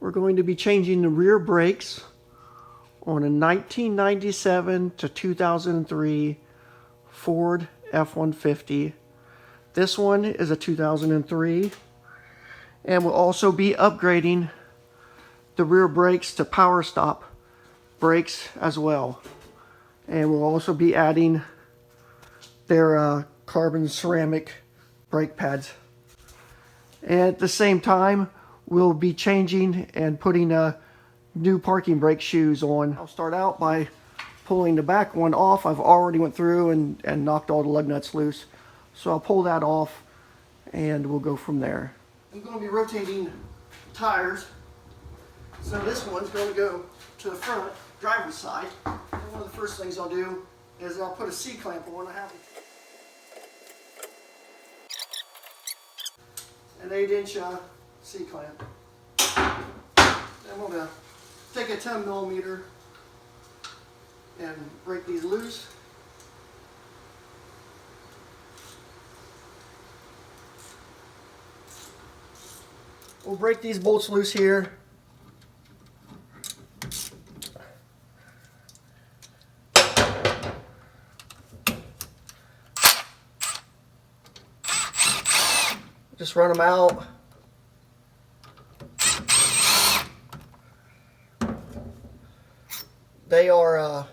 We're going to be changing the rear brakes on a 1997 to 2003 Ford F-150. This one is a 2003, and we'll also be upgrading the rear brakes to power stop brakes as well. And we'll also be adding their carbon ceramic brake pads. And at the same time, we'll be changing and putting new parking brake shoes on. I'll start out by pulling the back one off. I've already went through and knocked all the lug nuts loose. So I'll pull that off and we'll go from there. I'm going to be rotating tires. So this one's going to go to the front, driver's side. And one of the first things I'll do is I'll put a C-clamp on. I have an 8-inch C-clamp. I'm going to take a 10mm and break these loose. We'll break these bolts loose here. Just run them out. They are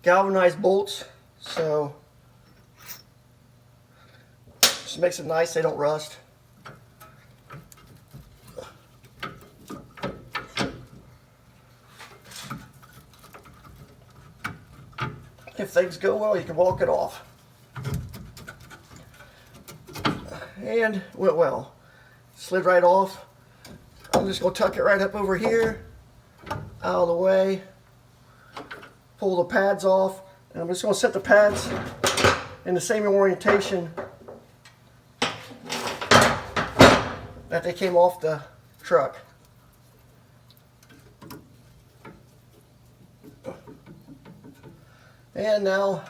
galvanized bolts, so just makes it nice, they don't rust. If things go well, you can walk it off. And went well. Slid right off. I'm just going to tuck it right up over here, out of the way, pull the pads off, and I'm just going to set the pads in the same orientation that they came off the truck. And now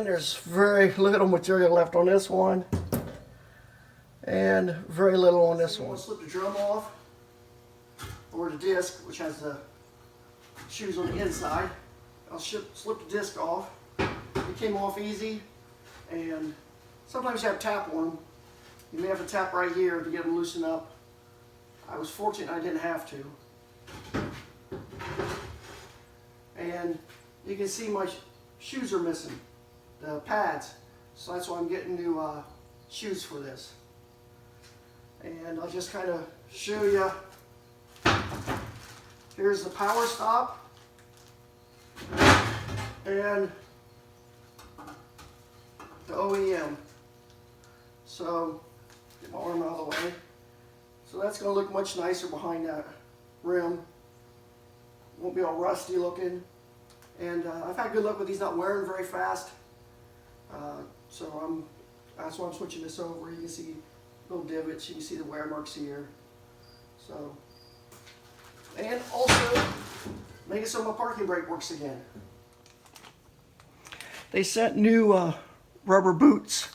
there's very little material left on this one, and very little on this one. I'll slip the drum off, or the disc, which has the shoes on the inside. I'll slip the disc off. It came off easy, and sometimes you have to tap on them. You may have to tap right here to get them loosened up. I was fortunate I didn't have to. And you can see my shoes are missing, the pads. So that's why I'm getting new shoes for this. And I'll just kind of show you. Here's the power stop. And the OEM. So, get my arm out of the way. So that's going to look much nicer behind that rim. Won't be all rusty looking. And I've had good luck with these not wearing very fast. So that's why I'm switching this over. You can see little divots. You can see the wear marks here. So, and also make it so my parking brake works again. They sent new rubber boots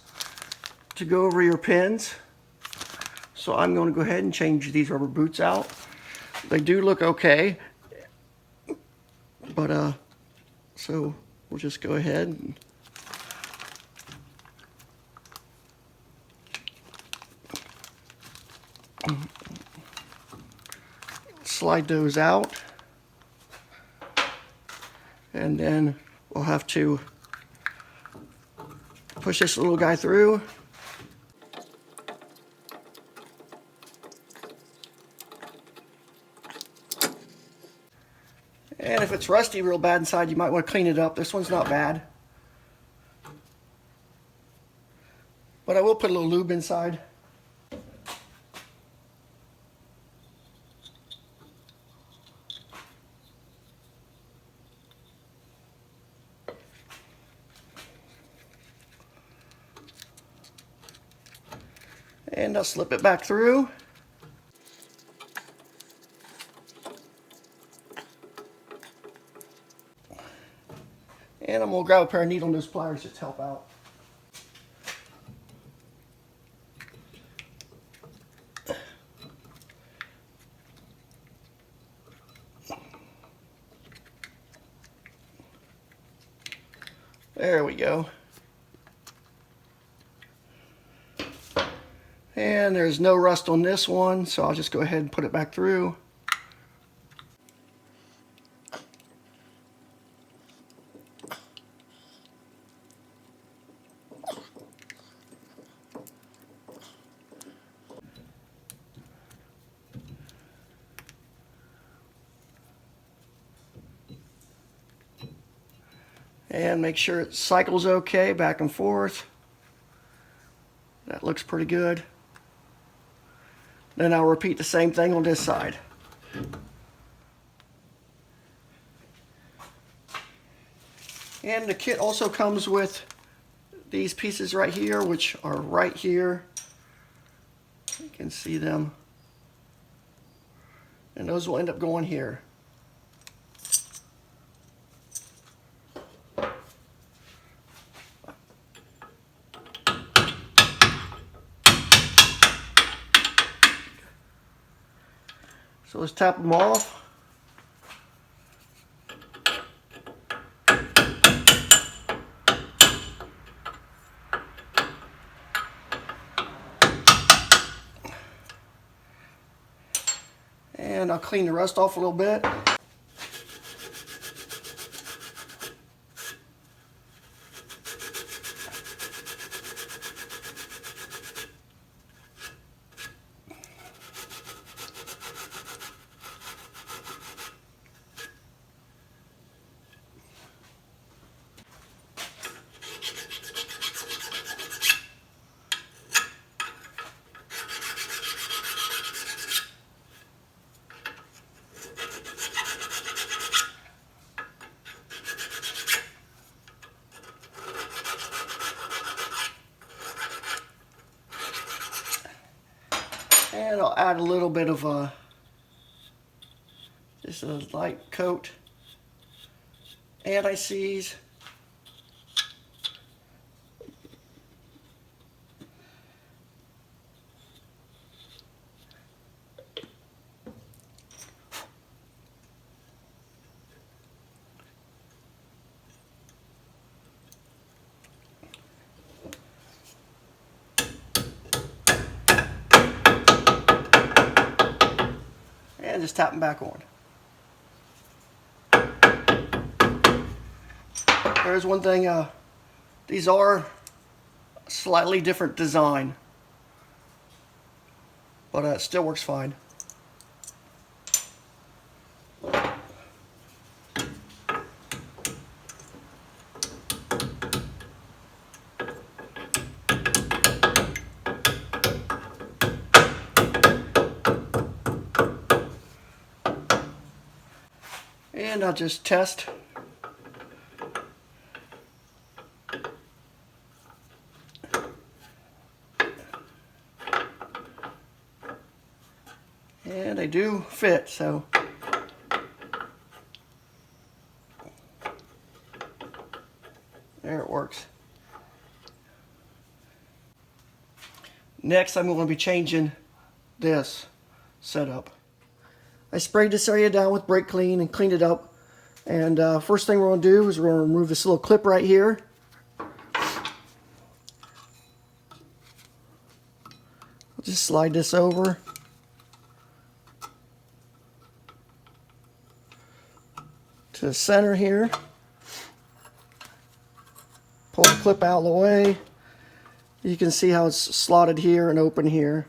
to go over your pins. So I'm going to go ahead and change these rubber boots out. They do look okay. But so we'll just go ahead and slide those out, and then we'll have to push this little guy through. And if it's rusty real bad inside, you might want to clean it up. This one's not bad. But I will put a little lube inside. And I'll slip it back through. And I'm going to grab a pair of needle nose pliers just to help out. There we go. And there's no rust on this one, so I'll just go ahead and put it back through. And make sure it cycles okay, back and forth. That looks pretty good. Then I'll repeat the same thing on this side. And the kit also comes with these pieces right here, which are right here. You can see them. And those will end up going here. So let's tap them off. And I'll clean the rust off a little bit. And I'll add a little bit of just a light coat, anti-seize. And just tap them back on. There's one thing, these are slightly different design, but it still works fine. And I'll just test. And they do fit, so there it works. Next, I'm going to be changing this setup. I sprayed this area down with brake clean and cleaned it up. And first thing we're going to do is we're going to remove this little clip right here. I'll just slide this over. To the center here. Pull the clip out of the way. You can see how it's slotted here and open here.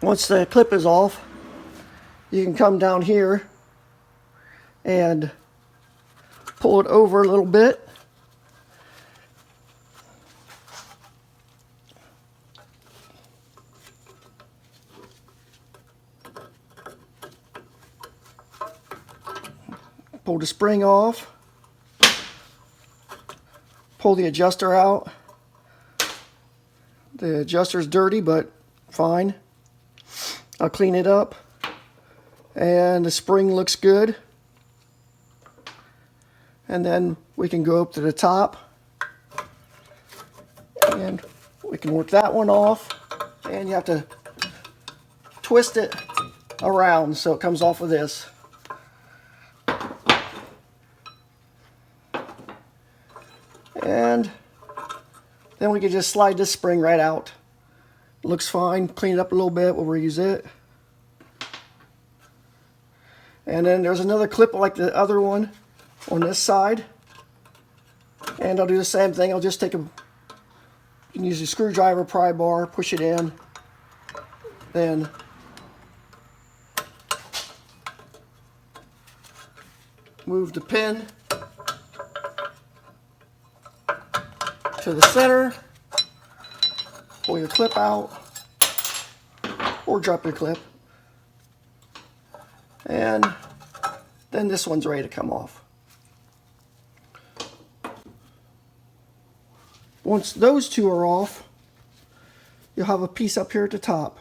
Once the clip is off, you can come down here and pull it over a little bit. Pull the spring off. Pull the adjuster out. The adjuster's dirty, but fine. I'll clean it up. And the spring looks good. And then we can go up to the top and we can work that one off, and you have to twist it around so it comes off of this. And then we can just slide this spring right out. Looks fine. Clean it up a little bit, we'll reuse it. And then there's another clip like the other one on this side. And I'll do the same thing. I'll just take a, you can use a screwdriver, pry bar, push it in, then move the pin to the center, pull your clip out, or drop your clip, and then this one's ready to come off. Once those two are off, you'll have a piece up here at the top.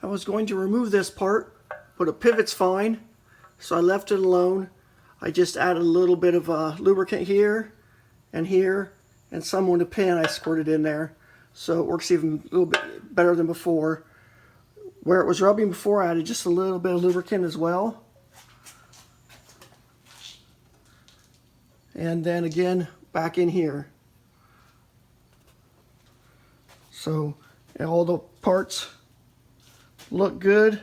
I was going to remove this part, but a pivot's fine, so I left it alone. I just added a little bit of lubricant here, and some on the pin I squirted in there, so it works even a little bit better than before. Where it was rubbing before, I added just a little bit of lubricant as well. And then again, back in here. So all the parts look good.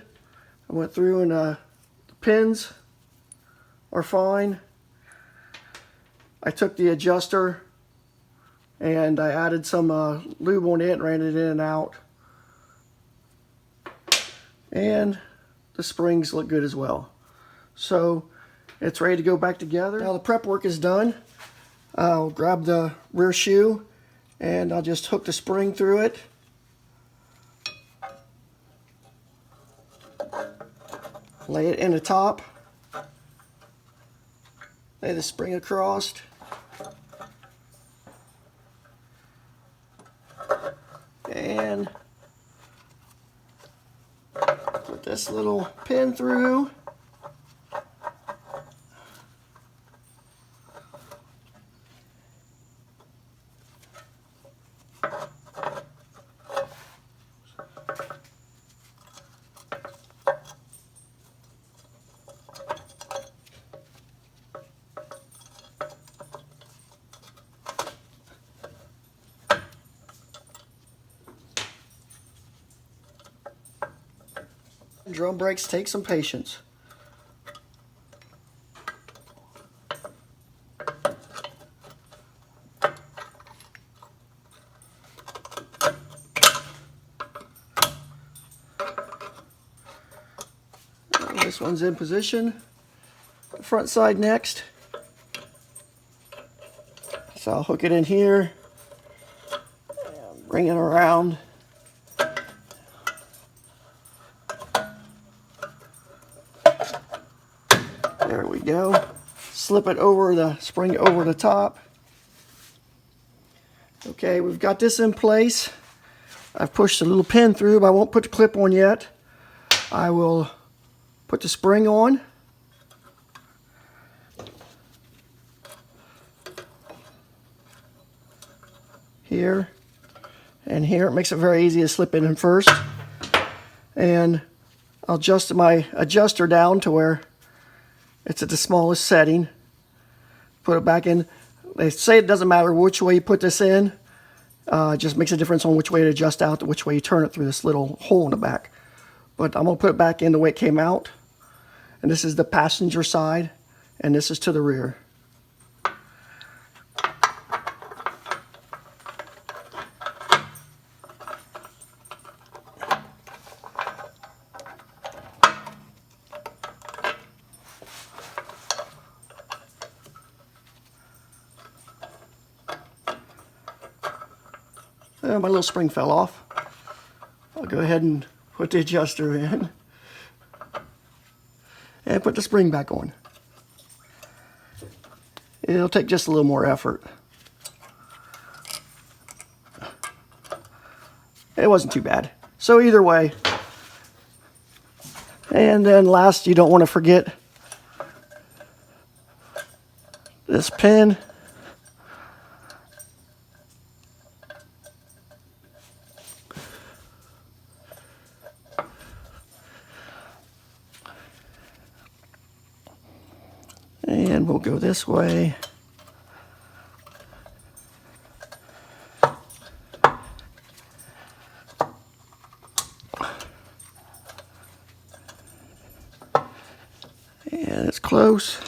I went through and the pins are fine. I took the adjuster and I added some lube on it and ran it in and out. And the springs look good as well. So it's ready to go back together. Now the prep work is done. I'll grab the rear shoe and I'll just hook the spring through it. Lay it in the top. Lay the spring across. And put this little pin through. Drum brakes take some patience. This one's in position. The front side next. So I'll hook it in here and bring it around. There we go. Slip it over the spring over the top. Okay, we've got this in place. I've pushed a little pin through, but I won't put the clip on yet. I will put the spring on. Here and here. It makes it very easy to slip it in first. And I'll adjust my adjuster down to where it's at the smallest setting. Put it back in. They say it doesn't matter which way you put this in. It just makes a difference on which way to adjust out, which way you turn it through this little hole in the back. But I'm going to put it back in the way it came out. And this is the passenger side, and this is to the rear. My little spring fell off. I'll go ahead and put the adjuster in and put the spring back on. It'll take just a little more effort. It wasn't too bad. So either way, And then last, you don't want to forget this pin. And we'll go this way. And it's close.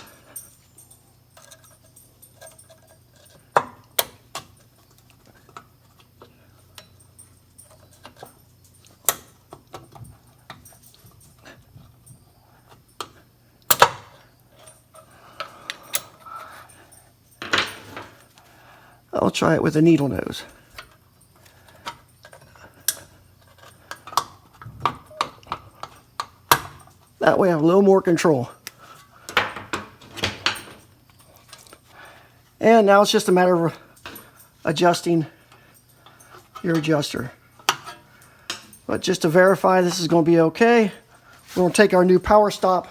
I'll try it with a needle nose. That way I have a little more control. And now it's just a matter of adjusting your adjuster. But just to verify this is going to be okay, we're going to take our new power stop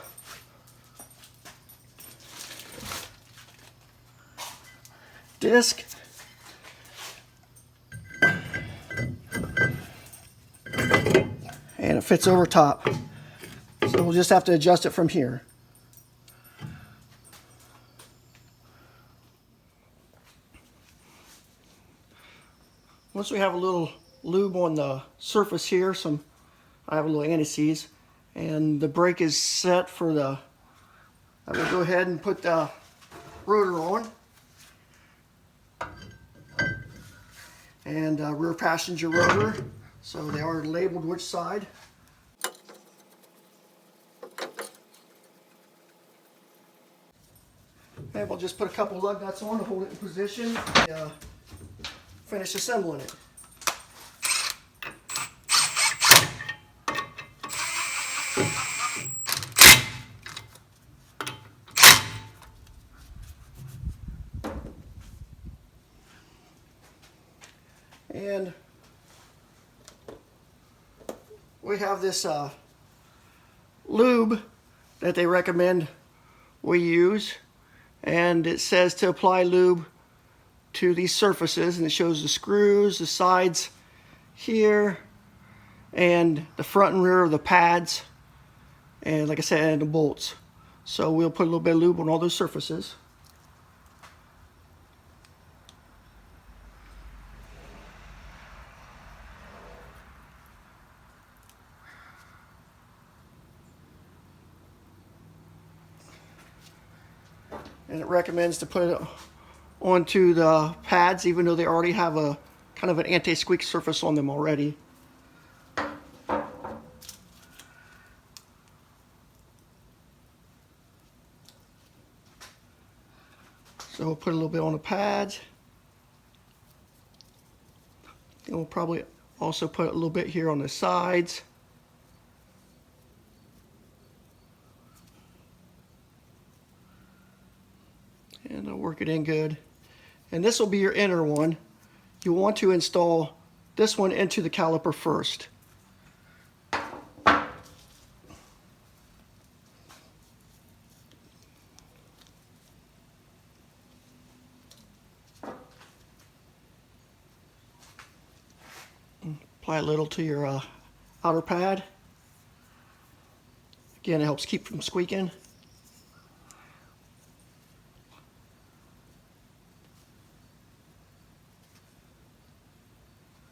disc and it fits over top. So we'll just have to adjust it from here. Once we have a little lube on the surface here, I have a little anti-seize, and the brake is set for the, I will go ahead and put the rotor on. And rear passenger rotor, so they are labeled which side. And we'll just put a couple lug nuts on to hold it in position and finish assembling it. And we have this lube that they recommend we use, and it says to apply lube to these surfaces, and it shows the screws, the sides here, and the front and rear of the pads, and like I said, and the bolts. So we'll put a little bit of lube on all those surfaces. And it recommends to put it onto the pads even though they already have a kind of an anti-squeak surface on them already. So we'll put a little bit on the pads. And we'll probably also put a little bit here on the sides. And I'll work it in good. And this will be your inner one. You'll want to install this one into the caliper first. Apply a little to your outer pad. Again, it helps keep from squeaking.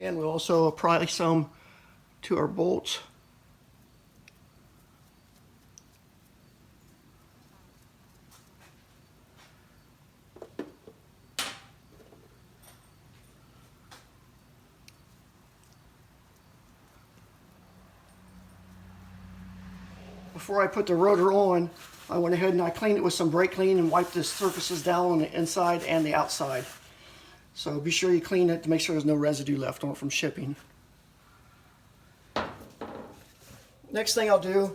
And we'll also apply some to our bolts. Before I put the rotor on, I went ahead and I cleaned it with some brake clean and wiped the surfaces down on the inside and the outside. So be sure you clean it to make sure there's no residue left on it from shipping. Next thing I'll do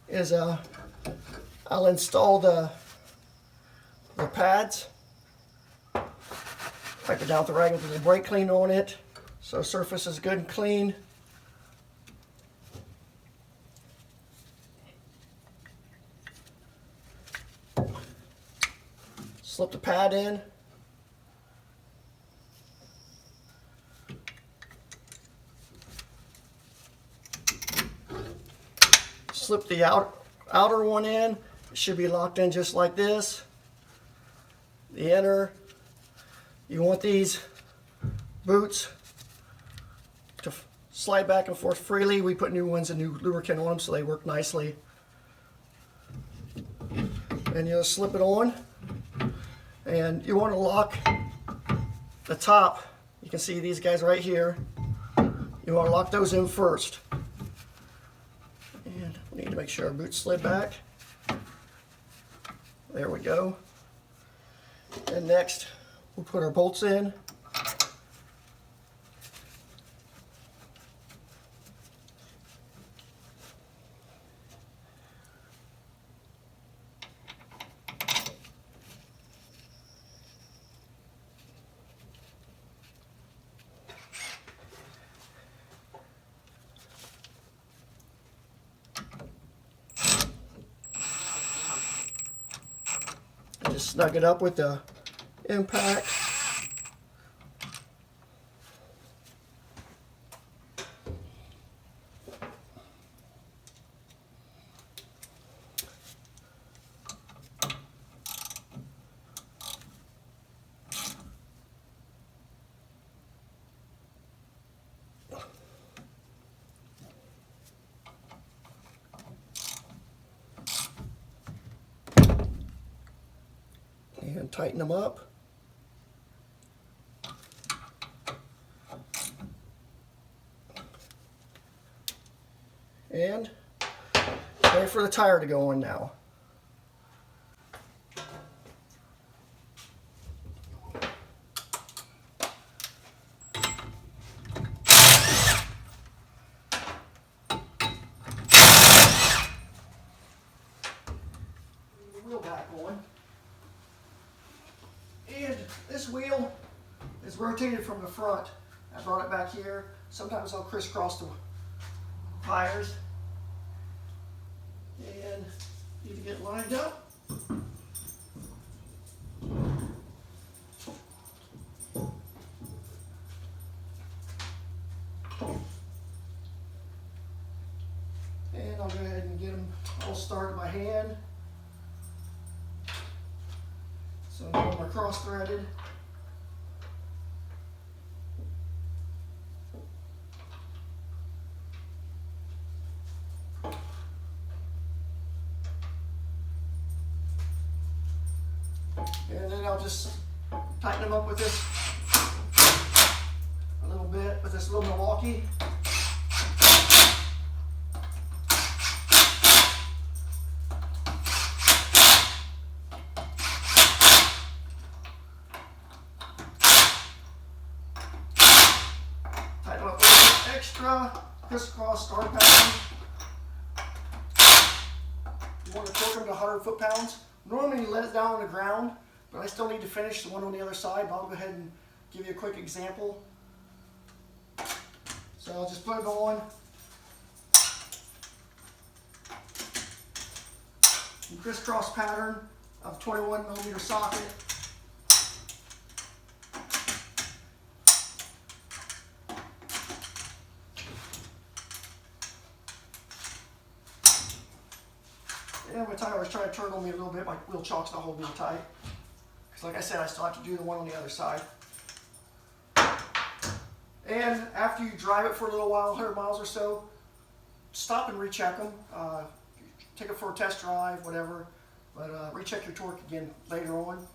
is I'll install the pads. Wipe it down with the rag with the brake clean on it, so surface is good and clean. Slip the pad in. Slip the outer one in. It should be locked in just like this. The inner. You want these boots to slide back and forth freely. We put new ones and new lubricant on them so they work nicely. And you'll slip it on. And you want to lock the top. You can see these guys right here. You want to lock those in first. And we need to make sure our boots slid back. There we go. And next, we'll put our bolts in. Just snug it up with the impact. And tighten them up. And ready for the tire to go on now. Wheel back on. And this wheel is rotated from the front. I brought it back here. Sometimes I'll crisscross the tires. And need to get lined up. And I'll go ahead and get them all started by hand. So now they're cross-threaded. And then I'll just tighten them up with this a little bit with this little Milwaukee. Tighten them up with extra crisscross star pattern. You want to torque them to 100 foot-pounds. Normally you let it down on the ground, but I still need to finish the one on the other side, but I'll go ahead and give you a quick example. So I'll just put it on. And crisscross pattern of 21mm socket. And my tire was trying to turn on me a little bit. My wheel chock's not holding me tight. Because like I said, I still have to do the one on the other side. And after you drive it for a little while, 100 miles or so, stop and recheck them. Take it for a test drive, whatever. But recheck your torque again later on.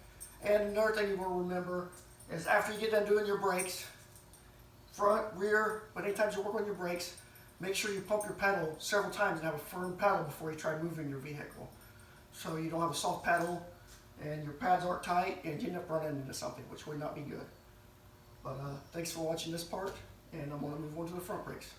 And another thing you will remember is after you get done doing your brakes, front, rear, but anytime you work on your brakes, make sure you pump your pedal several times and have a firm pedal before you try moving your vehicle. So you don't have a soft pedal and your pads aren't tight and you end up running into something, which would not be good. But thanks for watching this part, and I'm going to move on to the front brakes.